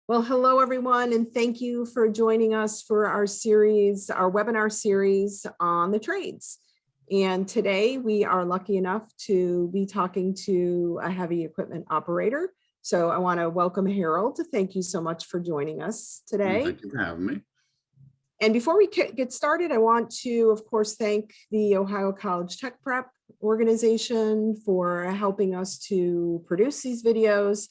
Well, hello, everyone, and thank you for joining us for our series, our webinar series on the trades. And today we are lucky enough to be talking to a heavy equipment operator. So I want to welcome Harold. Thank you so much for joining us today. Thank you for having me. And before we get started, I want to, of course, thank the Ohio College Tech Prep organization for helping us to produce these videos.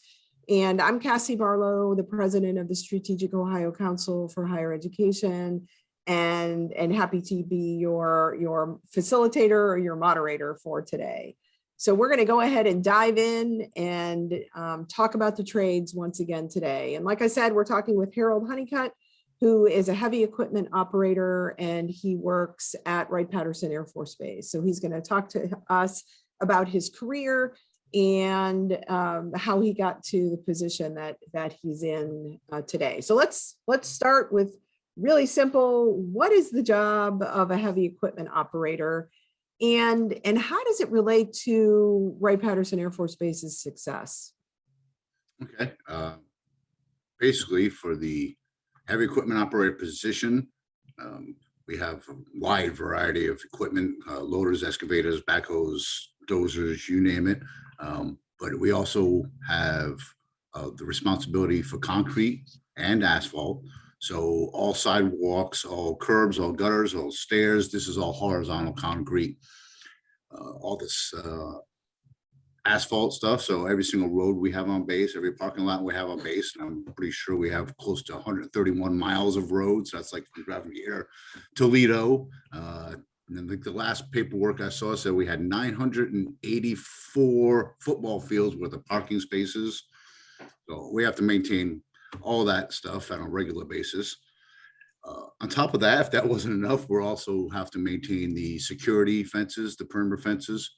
And I'm Cassie Barlow, the president of the Strategic Ohio Council for Higher Education, and happy to be your facilitator or your moderator for today. So we're going to go ahead and dive in and talk about the trades once again today. And like I said, we're talking with Harold Honeycutt, who is a heavy equipment operator, and he works at Wright-Patterson Air Force Base. So he's going to talk to us about his career and how he got to the position that he's in today. So let's start with really simple. What is the job of a heavy equipment operator, and how does it relate to Wright-Patterson Air Force Base's success? Okay. Basically, for the heavy equipment operator position, we have a wide variety of equipment, loaders, excavators, backhoes, dozers, you name it. But we also have the responsibility for concrete and asphalt. So all sidewalks, all curbs, all gutters, all stairs, this is all horizontal concrete. All this asphalt stuff. So every single road we have on base, every parking lot we have on base, and I'm pretty sure we have close to 131 miles of roads. That's like from driving here, Toledo. And then the last paperwork I saw said we had 984 football fields worth of parking spaces. So we have to maintain all that stuff on a regular basis. On top of that, if that wasn't enough, we also have to maintain the security fences, the perimeter fences,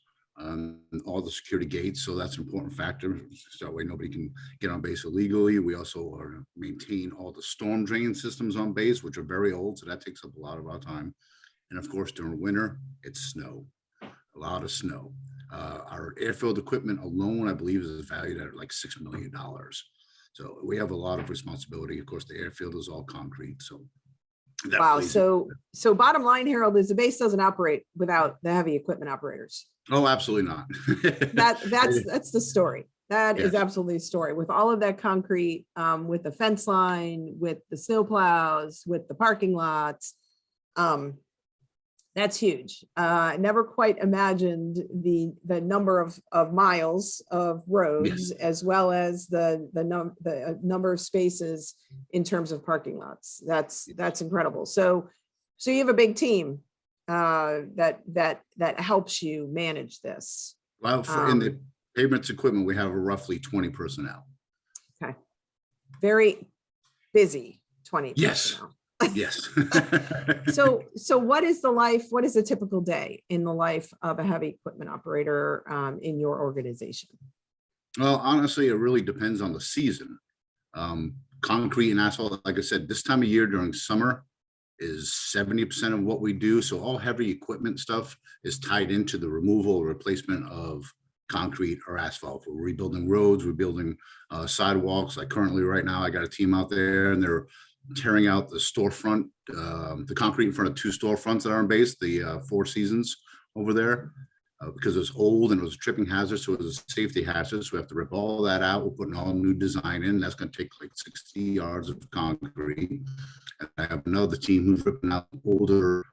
all the security gates. So that's an important factor. So that way nobody can get on base illegally. We also are maintain all the storm drain systems on base, which are very old. So that takes up a lot of our time. And of course, during winter, it's snow, a lot of snow. Our airfield equipment alone, I believe, is valued at like $6 million. So we have a lot of responsibility. Of course, the airfield is all concrete. So wow. So bottom line, Harold, is the base doesn't operate without the heavy equipment operators. Oh, absolutely not. That's the story. That is absolutely a story with all of that concrete, with the fence line, with the snow plows, with the parking lots. That's huge. I never quite imagined the number of miles of roads, as well as the number of spaces in terms of parking lots. That's incredible. So you have a big team that helps you manage this. Well, in the pavements equipment, we have roughly 20 personnel. Okay, very busy 20 personnel. Yes. So what is a typical day in the life of a heavy equipment operator in your organization? Well, honestly, it really depends on the season. Concrete and asphalt, like I said, this time of year during summer is 70% of what we do. So all heavy equipment stuff is tied into the removal or replacement of concrete or asphalt. We're rebuilding roads, we're building sidewalks. Like currently right now, I got a team out there and they're tearing out the storefront, the concrete in front of two storefronts that are on base, the Four Seasons over there, because it's old and it was a tripping hazard, so it was a safety hazard. So we have to rip all that out. We're putting all new design in. That's going to take like 60 yards of concrete. And I have another team who's ripping out older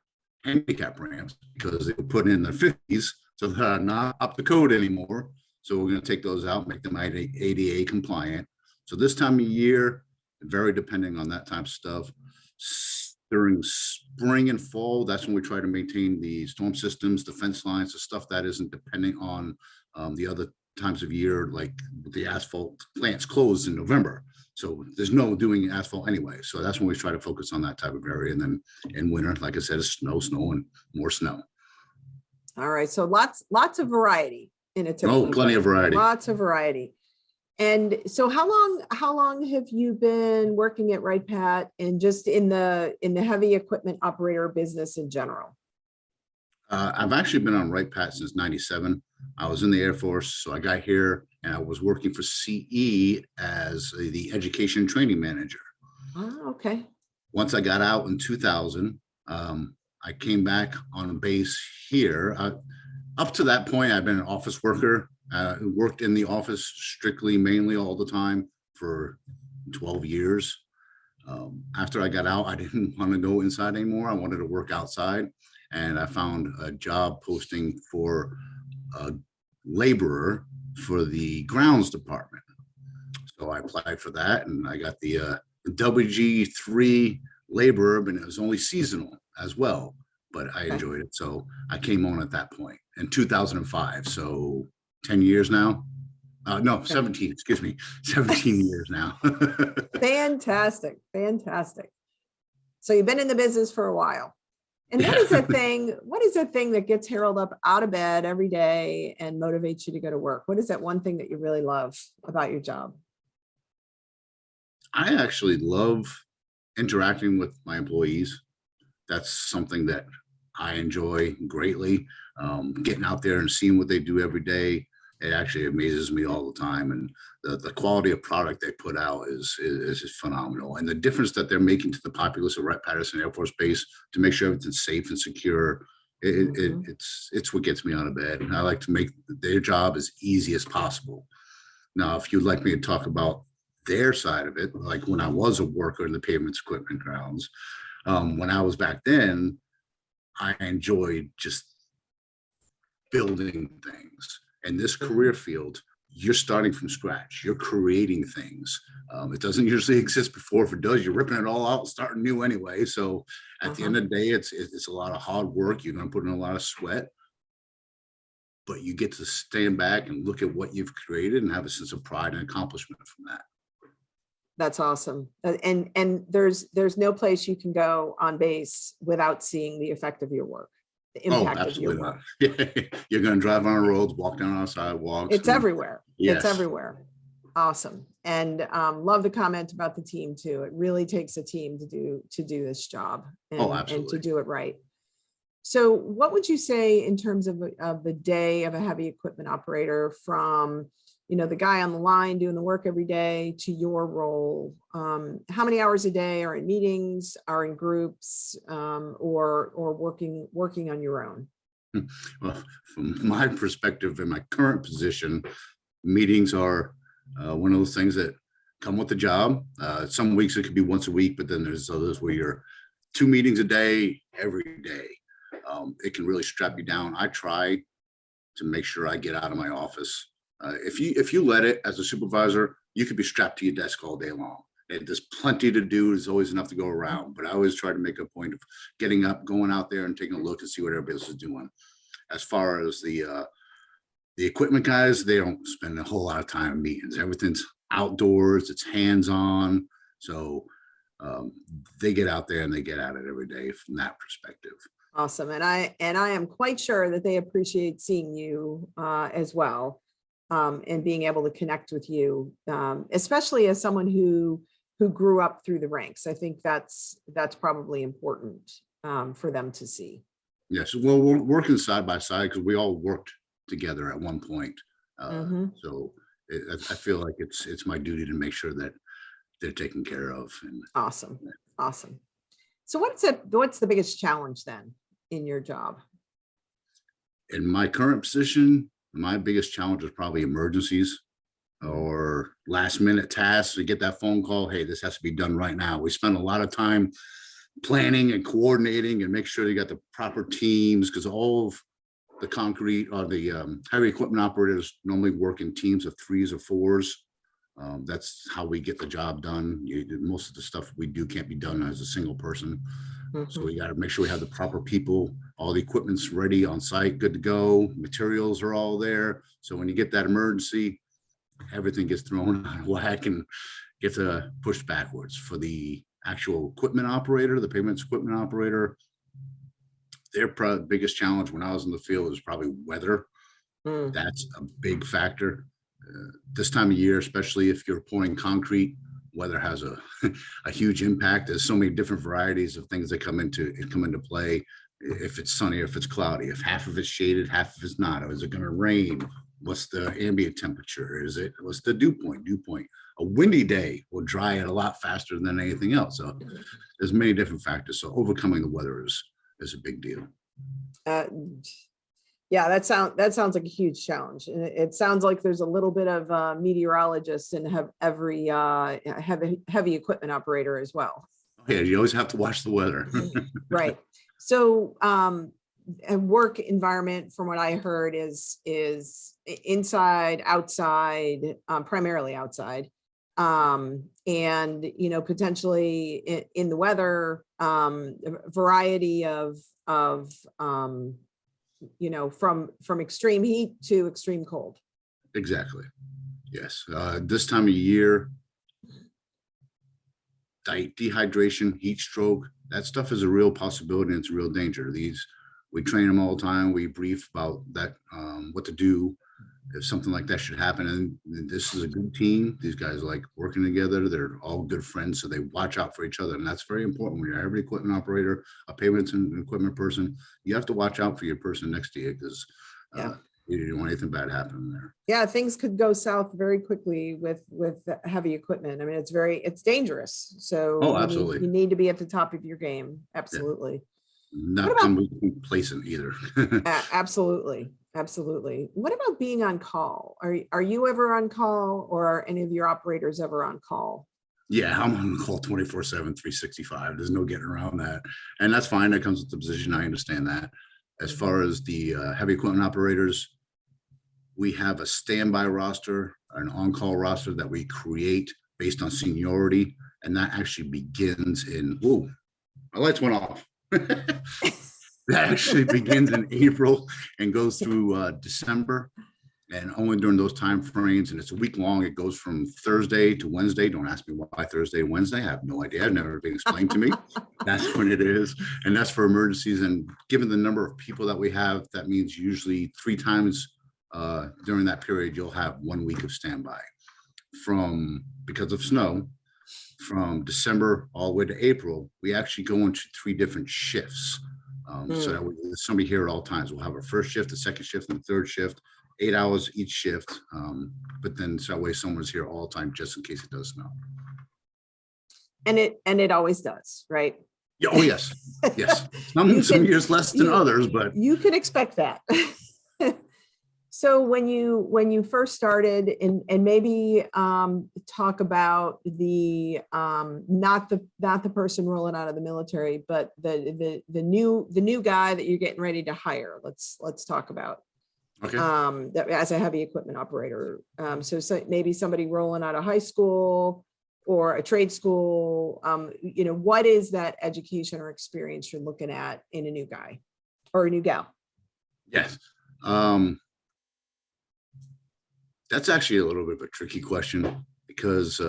handicap ramps because they were put in the 50s, so they're not up to code anymore. So we're going to take those out, make them ADA compliant. So this time of year, very depending on that type of stuff. During spring and fall, that's when we try to maintain the storm systems, the fence lines, the stuff that isn't depending on the other times of year, like the asphalt plants closed in November. So there's no doing asphalt anyway. So that's when we try to focus on that type of area. And then in winter, like I said, it's snow, and more snow. All right. So lots of variety in a typical. Oh, plenty of variety. Lots of variety. And so how long have you been working at WrightPat and just in the heavy equipment operator business in general? I've actually been on WrightPat since '97. I was in the Air Force, so I got here and I was working for CE as the education training manager. Oh, okay. Once I got out in 2000, I came back on base here. Up to that point, I've been an office worker, worked in the office strictly, mainly all the time for 12 years. After I got out, I didn't want to go inside anymore. I wanted to work outside. And I found a job posting for a laborer for the grounds department. So I applied for that and I got the WG3 laborer, and it was only seasonal as well, but I Okay. enjoyed it. So I came on at that point in 2005. So 10 years now. No, Okay. 17, excuse me, 17 years now. Fantastic. Fantastic. So you've been in the business for a while. And Yeah. what is that thing that gets Harold up out of bed every day and motivates you to go to work? What is that one thing that you really love about your job? I actually love interacting with my employees. That's something that I enjoy greatly. Getting out there and seeing what they do every day, it actually amazes me all the time. And the quality of product they put out is phenomenal. And the difference that they're making to the populace of Wright-Patterson Air Force Base to make sure everything's safe and secure, Mhm. it's what gets me out of bed. And I like to make their job as easy as possible. Now, if you'd like me to talk about their side of it, like when I was a worker in the pavements equipment grounds, when I was back then, I enjoyed just building things. In this career Mhm. field, you're starting from scratch. You're creating things. It doesn't usually exist before. If it does, you're ripping it all out, starting new anyway. So at the Uh-huh. end of the day, it's a lot of hard work. You're going to put in a lot of sweat, but you get to stand back and look at what you've created and have a sense of pride and accomplishment from that. That's awesome. And there's no place you can go on base without seeing the effect of your work, the Oh, impact of your absolutely not. work. You're going to drive on the roads, walk down on sidewalks, It's and everywhere. It's yes, everywhere. Awesome. And love the comment about the team too. It really takes a team to do this job oh, and to absolutely. do it right. So what would you say in terms of the day of a heavy equipment operator from, the guy on the line doing the work every day to your role? How many hours a day are in meetings, are in groups, or working on your own? Well, from my perspective, in my current position, meetings are one of those things that come with the job. Some weeks it could be once a week, but then there's others where you're 2 meetings a day, every day. It can really strap you down. I try to make sure I get out of my office. If you let it as a supervisor, you could be strapped to your desk all day long. And there's plenty to do. There's always enough to go around. But I always try to make a point of getting up, going out there, and taking a look and see what everybody else is doing. As far as the equipment guys, they don't spend a whole lot of time in meetings. Everything's outdoors. It's hands on. So um, they get out there and they get at it every day from that perspective. Awesome. And I am quite sure that they appreciate seeing you as well, and being able to connect with you, especially as someone who grew up through the ranks. I think that's probably important for them to see. Yes, well, we're working side by side because we all worked together at one point. Mhm. So I feel like it's my duty to make sure that they're taken care of. And Awesome. Awesome. So what's the biggest challenge then in your job? in my current position, my biggest challenge is probably emergencies or last minute tasks. We get that phone call, hey, this has to be done right now. We spend a lot of time planning and coordinating and make sure you got the proper teams because all of the concrete or the heavy equipment operators normally work in teams of threes or fours. That's how we get the job done. Most of the stuff we do can't be done as a single person. So Mhm. we got to make sure we have the proper people, all the equipment's ready on site, good to go. Materials are all there. So when you get that emergency, everything gets thrown out of whack and gets pushed backwards. For the actual equipment operator, the payments equipment operator, their biggest challenge when I was in the field is probably weather. Mm. That's a big factor. This time of year, especially if you're pouring concrete, weather has a a huge impact. There's so many different varieties of things that come into play. if it's sunny, if it's cloudy, if half of it's shaded, half of it's not. Is it going to rain? What's the ambient temperature? What's the dew point? Dew point. A windy day will dry it a lot faster than anything else. So there's many different factors. So overcoming the weather is a big deal. Uh, yeah, that sounds like a huge challenge. And it sounds like there's a little bit of meteorologist and have every heavy equipment operator as well. Yeah, you always have to watch the weather. Right. So a work environment, from what I heard, is inside, outside, primarily outside. And, potentially in the weather, a variety of from extreme heat to extreme cold. Exactly. Yes. This time of year, dehydration, heat stroke, that stuff is a real possibility, and it's a real danger. We train them all the time. We brief about that, what to do if something like that should happen. And this is a good team. These guys like working together. They're all good friends, so they watch out for each other. And that's very important when you're every equipment operator, a payments and equipment person. You have to watch out for your person next to you, because you don't want anything bad happening there. Yeah, things could go south very quickly with heavy equipment. I mean, it's dangerous. So absolutely. You need to be at the top of your game. Absolutely. Yeah. Not complacent either. Absolutely. Absolutely. What about being on call? Are you ever on call, or are any of your operators ever on call? Yeah, I'm on call 24/7, 365. There's no getting around that. And that's fine. That comes with the position. I understand that. As far as the heavy equipment operators, we have a standby roster, an on-call roster that we create based on seniority. And that actually begins in, my lights went off. That actually begins in April and goes through December, and only during those time frames. And it's a week long. It goes from Thursday to Wednesday. Don't ask me why Thursday and Wednesday. I have no idea. I've never been explained to me. That's when it is. And that's for emergencies. And given the number of people that we have, that means usually 3 times during that period, you'll have 1 week of standby. Because of snow, from December all the way to April, we actually go into 3 different shifts. So that there's somebody here at all times. We'll have a first shift, a second shift, and a third shift, 8 hours each shift. But then so that way someone's here all the time, just in case it does snow. And it always does, right? Oh, yes. Yes. Some years less than others, but you can expect that. So when you first started, and maybe talk about the not the person rolling out of the military, but the new guy that you're getting ready to hire. Let's talk about. Okay. That as a heavy equipment operator. So maybe somebody rolling out of high school or a trade school. What is that education or experience you're looking at in a new guy or a new gal? Yes. That's actually a little bit of a tricky question, because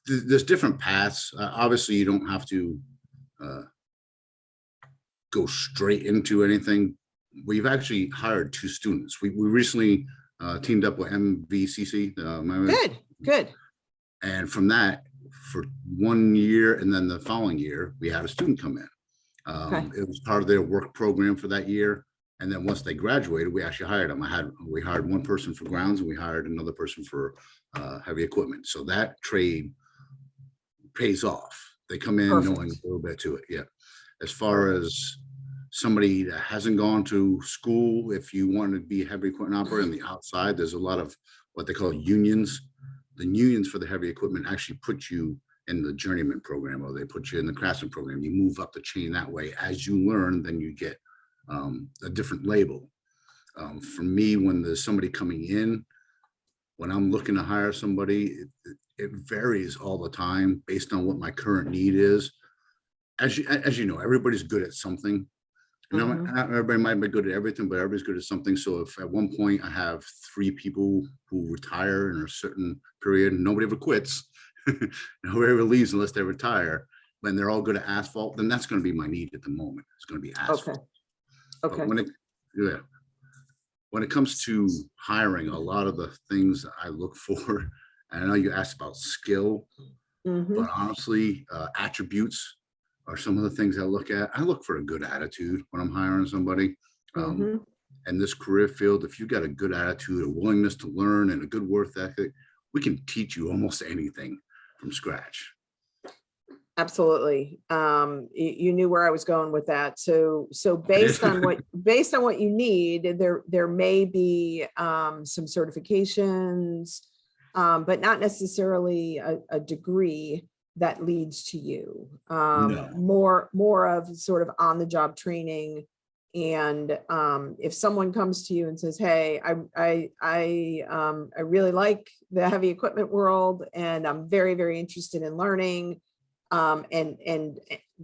there's different paths. Obviously, you don't have to go straight into anything. We've actually hired 2 students. We recently teamed up with MVCC. Good. And from that, for 1 year, and then the following year, we had a student come in. It was part of their work program for that year. And then once they graduated, we actually hired them. We hired 1 person for grounds, and we hired another person for heavy equipment. So that trade pays off. They come in knowing a little bit to it. Yeah. As far as somebody that hasn't gone to school, if you want to be a heavy equipment operator on the outside, there's a lot of what they call unions. The unions for the heavy equipment actually put you in the journeyman program, or they put you in the craftsman program. You move up the chain that way. As you learn, then you get a different label. For me, when there's somebody coming in, when I'm looking to hire somebody, it varies all the time based on what my current need is. As you know, everybody's good at something. Not everybody might be good at everything, but everybody's good at something. So if at one point I have 3 people who retire in a certain period, and nobody ever quits, nobody ever leaves unless they retire, when they're all good at asphalt, then that's going to be my need at the moment. It's going to be asphalt. Okay. When it comes to hiring, a lot of the things that I look for, and I know you asked about skill, but honestly, attributes. are some of the things I look at. I look for a good attitude when I'm hiring somebody. Mhm. And this career field, if you've got a good attitude, a willingness to learn, and a good work ethic, we can teach you almost anything from scratch. Absolutely. You knew where I was going with that. So I did. based on what you need, there may be some certifications, but not necessarily a degree that leads to you. No, More of sort of on the job training. And if someone comes to you and says, "Hey, I really like the heavy equipment world, and I'm very, very interested in learning. And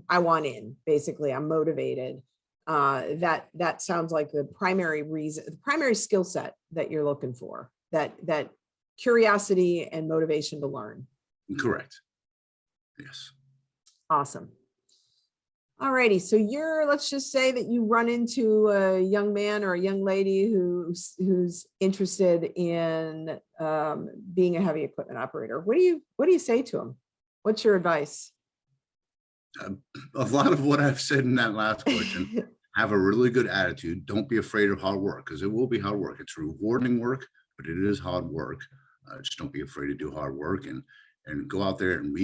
I want in, basically, I'm motivated." That sounds like the primary reason, the primary skill set that you're looking for, that curiosity and motivation to learn. correct. Yes. Awesome. All righty. So let's just say that you run into a young man or a young lady who's interested in being a heavy equipment operator. What do you say to them? What's your advice? A lot of what I've said in that last question. Have a really good attitude. Don't be afraid of hard work, because it will be hard work. It's rewarding work, but it is hard work. Just don't be afraid to do hard work, and go out there and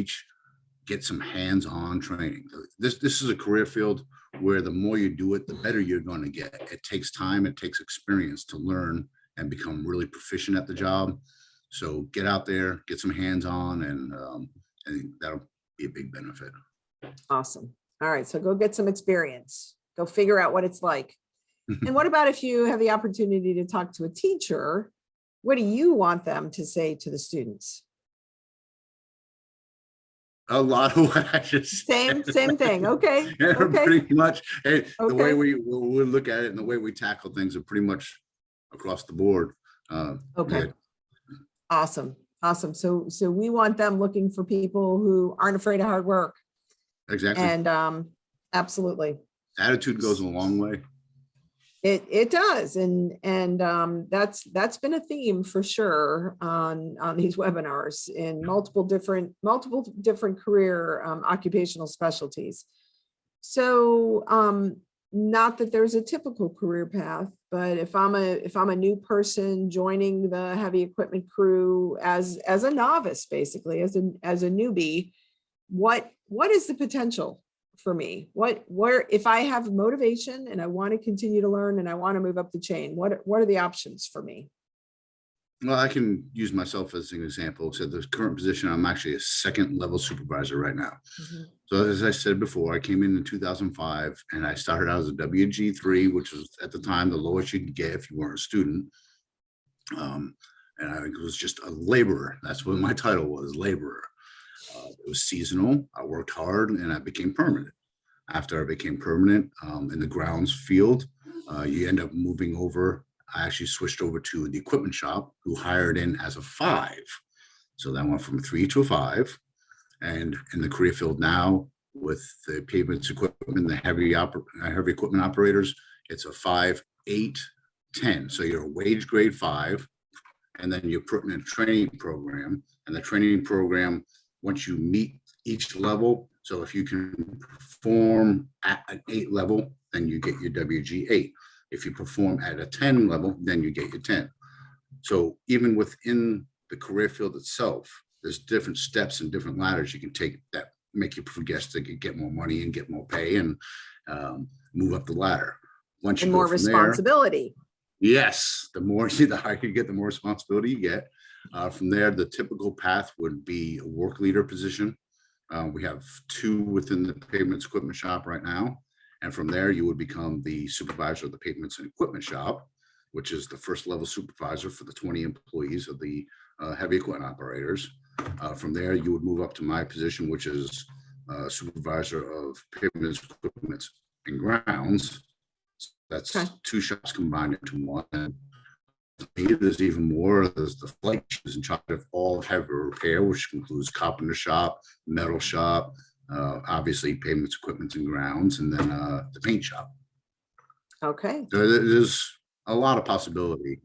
get some hands-on training. This is a career field where the more you do it, the better you're going to get. It takes time, it takes experience to learn and become really proficient at the job. So get out there, get some hands-on, and that'll be a big benefit. Awesome. All right. So go get some experience. Go figure out what it's like. And what about if you have the opportunity to talk to a teacher? What do you want them to say to the students? A lot of what I just Same thing. Okay. Yeah, Okay. pretty much. Hey, the way Okay. we look at it and the way we tackle things are pretty much across the board. Okay. Yeah, Awesome. So we want them looking for people who aren't afraid of hard work. exactly. And absolutely. Attitude goes a long way. It does. And that's been a theme for sure on these webinars in multiple different career occupational specialties. So not that there's a typical career path, but if I'm a new person joining the heavy equipment crew as a novice, basically as a newbie, what is the potential for me? Where if I have motivation and I want to continue to learn and I want to move up the chain, what are the options for me? Well, I can use myself as an example. So the current position, I'm actually a second level supervisor right now. Mhm. So as I said before, I came in 2005 and I started out as a WG3, which was at the time the lowest you could get if you weren't a student. And I was just a laborer. That's what my title was, laborer. It was seasonal. I worked hard and I became permanent. After I became permanent in the grounds field, you end up moving over. I actually switched over to the equipment shop, who hired in as a 5. So that went from 3 to a 5. And in the career field now, with the pavements equipment, the heavy equipment operators, it's a 5, 8, 10. So you're a wage grade 5, and then you're put in a training program. And the training program, once you meet each level, so if you can perform at an 8 level, then you get your WG8. If you perform at a 10 level, then you get your 10. So even within the career field itself, there's different steps and different ladders you can take that make you progress to get more money and get more pay and move up the ladder. Once you And go more from there, responsibility. yes, the higher you get, the more responsibility you get. From there, the typical path would be a work leader position. We have 2 within the pavements equipment shop right now. And from there, you would become the supervisor of the pavements and equipment shop, which is the first level supervisor for the 20 employees of the heavy equipment operators. From there, you would move up to my position, which is supervisor of pavements, equipment, and grounds. That's Okay. 2 shops combined into one. There's even more. There's the flight is in charge of all heavy repair, which includes carpenter shop, metal shop, obviously pavements, equipment, and grounds, and then the paint shop. Okay. So there's a lot of possibility.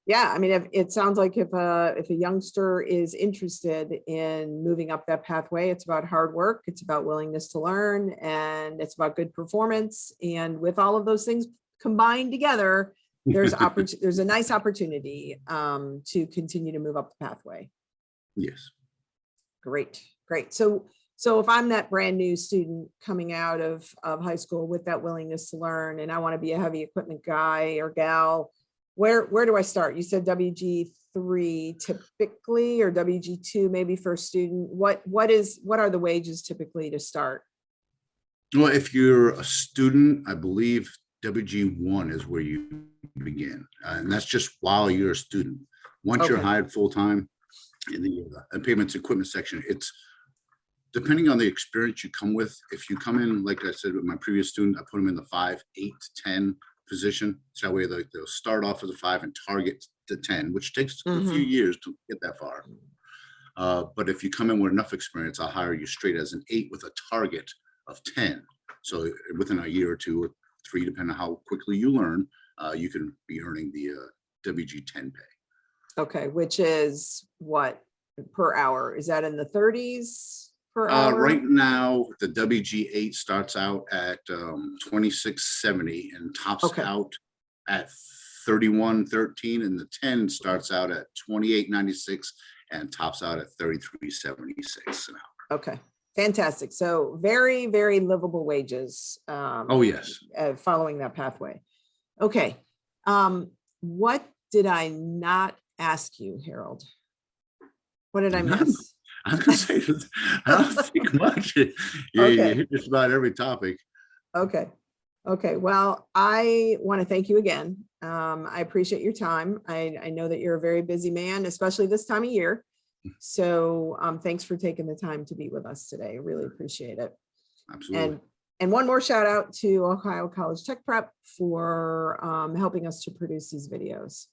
Yeah, I mean, if it sounds like if a youngster is interested in moving up that pathway, it's about hard work, it's about willingness to learn, and it's about good performance. And with all of those things combined together, there's there's a nice opportunity to continue to move up the pathway. Yes. Great, great. So if I'm that brand new student coming out of high school with that willingness to learn, and I want to be a heavy equipment guy or gal, where do I start? You said WG3 typically, or WG2 maybe for a student. What are the wages typically to start? Well, if you're a student, I believe WG1 is where you begin. And that's just while you're a student. Once you're Okay. hired full-time in the payments equipment section, it's depending on the experience you come with. If you come in, like I said, with my previous student, I put them in the 5, 8, 10 position. So that way they'll start off as a 5 and target to 10, which takes a few years to get that far. But if you come in with enough experience, I'll hire you straight as an 8 with a target of 10. So within a year or 2 or 3, depending on how quickly you learn, you can be earning the WG10 pay. Okay, which is what per hour? Is that in the 30s per hour? Right now, the WG8 starts out at $26.70 and tops out at $31.13, and the 10 starts out at $28.96 and tops out at $33.76 an hour. Okay, fantastic. So very, very livable wages. Oh, yes. Following that pathway. Okay. What did I not ask you, Harold? What did I miss? I was gonna say, I don't think much. You hit just about every topic. Okay. Okay. Well, I want to thank you again. I appreciate your time. I know that you're a very busy man, especially this time of year. So thanks for taking the time to be with us today. I really appreciate it. Absolutely. And one more shout out to Ohio College Tech Prep for helping us to produce these videos.